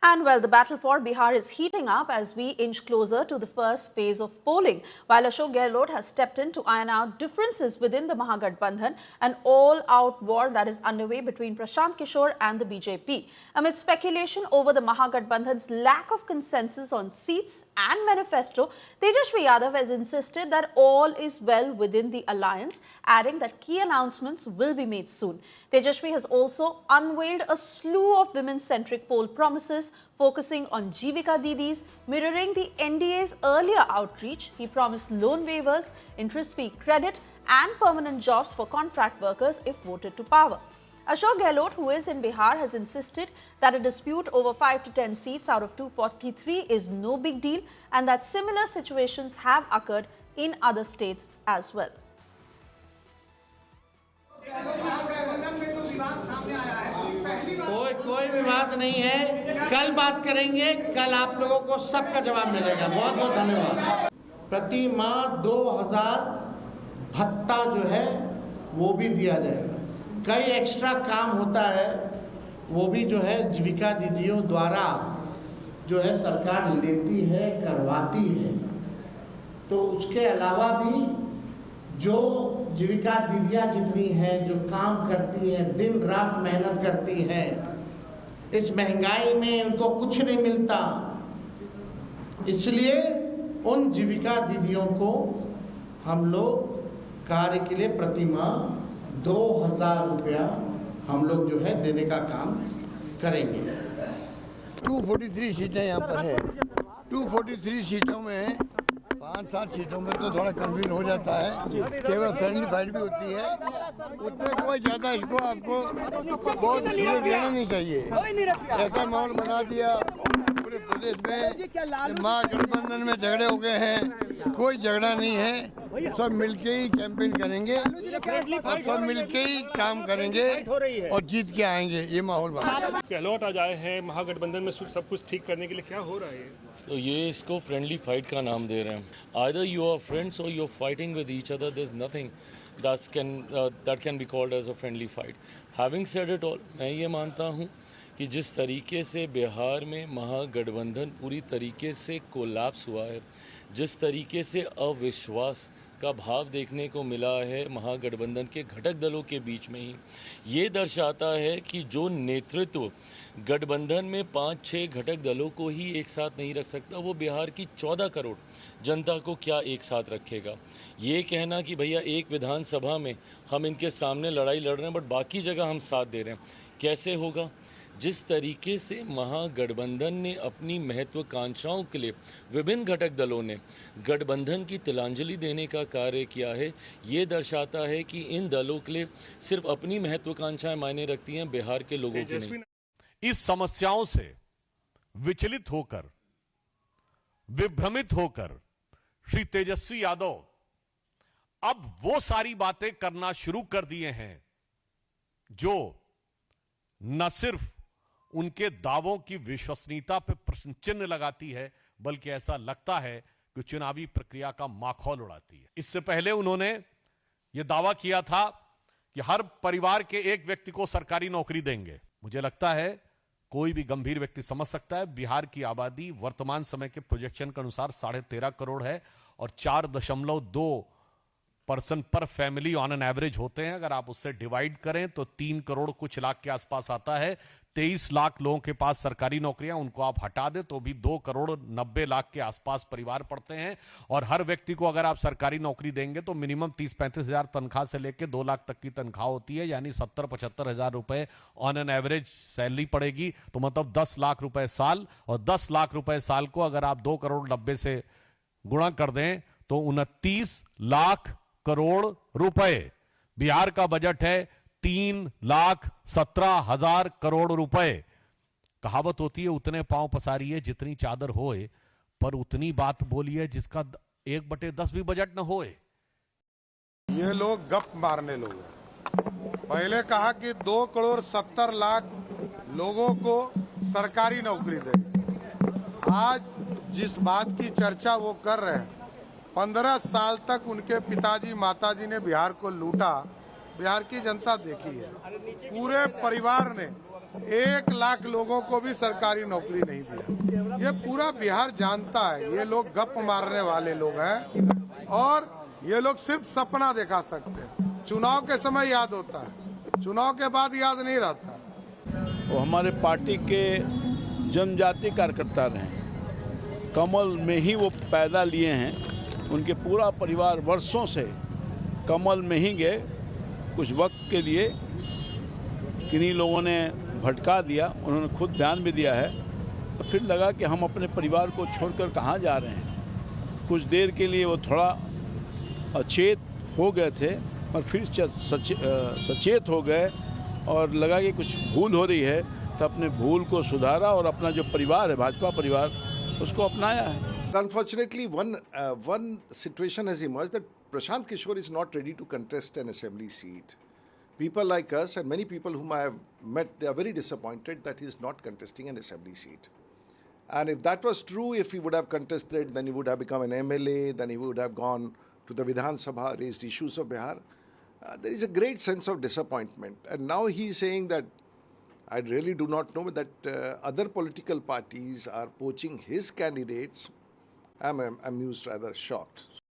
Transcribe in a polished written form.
And well, the battle for Bihar is heating up as we inch closer to the first phase of polling. While Ashok Gehlot has stepped in to iron out differences within the Mahagathbandhan, an all-out war that is underway between Prashant Kishore and the BJP. Amid speculation over the Mahagathbandhan's lack of consensus on seats and manifesto, Tejasvi Yadav has insisted that all is well within the alliance, adding that key announcements will be made soon. Tejasvi has also unveiled a slew of women-centric poll promises, focusing on Jivika Didis, mirroring the NDA's earlier outreach. He promised loan waivers, interest-free credit and permanent jobs for contract workers if voted to power. Ashok Gehlot, who is in Bihar, has insisted that a dispute over 5 to 10 seats out of 243 is no big deal and that similar situations have occurred in other states as well. कोई विवाद नहीं है, कल बात करेंगे, कल आप लोगों को सबका जवाब मिलेगा। बहुत बहुत धन्यवाद। प्रति माह 2000 भत्ता जो है वो भी दिया जाएगा। कई एक्स्ट्रा काम होता है वो भी जो है जीविका दीदियों द्वारा जो है सरकार लेती है, करवाती है। तो उसके अलावा भी जो जीविका दीदियाँ जितनी हैं, जो काम करती हैं, दिन रात मेहनत करती हैं, इस महंगाई में उनको कुछ नहीं मिलता, इसलिए उन जीविका दीदियों को हम लोग कार्य के लिए प्रति माह 2000 रुपया हम लोग जो है देने का काम करेंगे। 243 सीटें यहाँ पर है। 243 सीटों में 5-7 सीटों में तो थोड़ा कन्फ्यूजन हो जाता है, केवल फ्रेंडली फाइट भी होती है, उसमें कोई ज़्यादा इसको आपको बहुत सीरियस लेना नहीं चाहिए। ऐसा माहौल बना दिया पूरे प्रदेश में, महागठबंधन में झगड़े हो गए हैं, कोई झगड़ा नहीं है, सब मिलके ही कैंपेन करेंगे और सब मिलके ही काम करेंगे और जीत के आएंगे, ये माहौल बना। गहलोत आज आए हैं महागठबंधन में सब कुछ ठीक करने के लिए, क्या हो रहा है? तो ये इसको फ्रेंडली फाइट का नाम दे रहे हैं। Either you are friends or you are fighting with each other, there is nothing that can be called as a friendly fight. Having said it all, मैं ये मानता हूँ कि जिस तरीके से बिहार में महागठबंधन पूरी तरीके से कोलैप्स हुआ है, जिस तरीके से अविश्वास का भाव देखने को मिला है महागठबंधन के घटक दलों के बीच में ही, ये दर्शाता है कि जो नेतृत्व गठबंधन में 5-6 घटक दलों को ही एक साथ नहीं रख सकता, वो बिहार की 14 करोड़ जनता को क्या एक साथ रखेगा। ये कहना कि भैया एक विधानसभा में हम इनके सामने लड़ाई लड़ रहे हैं बट बाकी जगह हम साथ दे रहे हैं, कैसे होगा? जिस तरीके से महागठबंधन ने अपनी महत्वाकांक्षाओं के लिए विभिन्न घटक दलों ने गठबंधन की तिलांजलि देने का कार्य किया है, ये दर्शाता है कि इन दलों के लिए सिर्फ अपनी महत्वाकांक्षाएं मायने रखती हैं, बिहार के लोगों की नहीं। इस समस्याओं से विचलित होकर, विभ्रमित होकर श्री तेजस्वी यादव अब वो सारी बातें करना शुरू कर दिए हैं जो न सिर्फ उनके दावों की विश्वसनीयता पर प्रश्न चिन्ह लगाती है, बल्कि ऐसा लगता है कि चुनावी प्रक्रिया का माखौल उड़ाती है। इससे पहले उन्होंने यह दावा किया था कि हर परिवार के एक व्यक्ति को सरकारी नौकरी देंगे। मुझे लगता है कोई भी गंभीर व्यक्ति समझ सकता है बिहार की आबादी वर्तमान समय के प्रोजेक्शन के अनुसार 13.5 करोड़ है और 4.2 पर्सन पर फैमिली ऑन एन एवरेज होते हैं। अगर आप उससे डिवाइड करें तो 3 करोड़ कुछ लाख के आसपास आता है। 23 लाख लोगों के पास सरकारी नौकरियां, उनको आप हटा दें तो भी 2 करोड़ 90 लाख के आसपास परिवार पड़ते हैं। और हर व्यक्ति को अगर आप सरकारी नौकरी देंगे तो मिनिमम 30-35 हजार तनख्वाह से लेकर 2 लाख तक की तनख्वाह होती है, यानी 70-75 हजार रुपए ऑन एन एवरेज सैलरी पड़ेगी। तो मतलब 10 लाख रुपए साल, और 10 लाख रुपए साल को अगर आप 2 करोड़ 90 से गुणा कर दें तो 29 लाख करोड़ रुपए। बिहार का बजट है 3,17,000 करोड़ रुपए। कहावत होती है उतने पांव पसारिए जितनी चादर होए, पर उतनी बात बोलिए जिसका 1/10 भी बजट न होए। ये लोग गप मारने लोग हैं। पहले कहा कि 2 करोड़ 70 लाख लोगों को सरकारी नौकरी दे। आज जिस बात की चर्चा वो कर रहे हैं, 15 साल तक उनके पिताजी माताजी ने बिहार को लूटा, बिहार की जनता देखी है। पूरे परिवार ने 1 लाख लोगों को भी सरकारी नौकरी नहीं दिया। ये पूरा बिहार जानता है, ये लोग गप मारने वाले लोग हैं और ये लोग सिर्फ सपना दिखा सकते हैं। चुनाव के समय याद होता है, चुनाव के बाद याद नहीं रहता। वो हमारे पार्टी के जनजाति कार्यकर्ता रहे, कमल में ही वो पैदा लिए हैं। उनके पूरा परिवार वर्षों से कमल में ही गए। कुछ वक्त के लिए किन्हीं लोगों ने भटका दिया, उन्होंने खुद बयान भी दिया है। तो फिर लगा कि हम अपने परिवार को छोड़कर कहाँ जा रहे हैं। कुछ देर के लिए वो थोड़ा अचेत हो गए थे, पर फिर सचेत हो गए और लगा कि कुछ भूल हो रही है, तो अपने भूल को सुधारा और अपना जो परिवार है, भाजपा परिवार, उसको अपनाया है। Unfortunately, one situation has emerged that Prashant Kishore is not ready to contest an assembly seat. People like us and many people whom I have met, they are very disappointed that he is not contesting an assembly seat. And if that was true, if he would have contested, then he would have become an MLA, then he would have gone to the Vidhan Sabha, raised issues of Bihar. There is a great sense of disappointment. And now he is saying that I really do not know that other political parties are poaching his candidates. I'm amused, rather shocked.